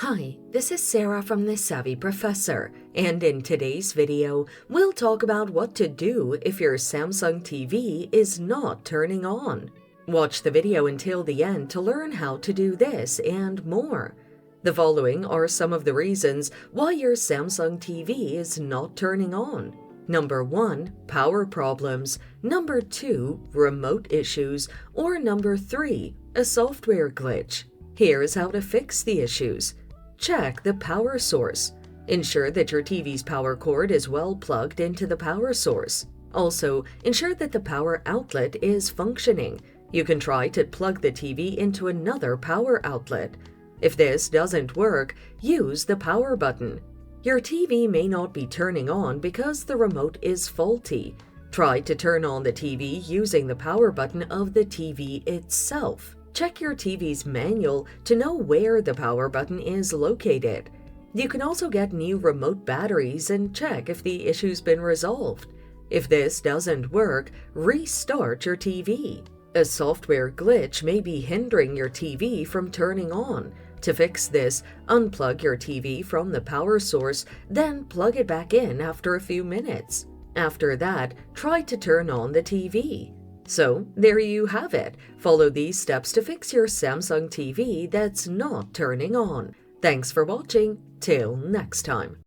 Hi, this is Sarah from The Savvy Professor, and in today's video, we'll talk about what to do if your Samsung TV is not turning on. Watch the video until the end to learn how to do this and more. The following are some of the reasons why your Samsung TV is not turning on. Number 1, power problems. Number 2, remote issues. Or number 3, a software glitch. Here's how to fix the issues. Check the power source. Ensure that your TV's power cord is well plugged into the power source. Also, ensure that the power outlet is functioning. You can try to plug the TV into another power outlet. If this doesn't work, use the power button. Your TV may not be turning on because the remote is faulty. Try to turn on the TV using the power button of the TV itself. Check your TV's manual to know where the power button is located. You can also get new remote batteries and check if the issue's been resolved. If this doesn't work, restart your TV. A software glitch may be hindering your TV from turning on. To fix this, unplug your TV from the power source, then plug it back in after a few minutes. After that, try to turn on the TV. So, there you have it. Follow these steps to fix your Samsung TV that's not turning on. Thanks for watching. Till next time.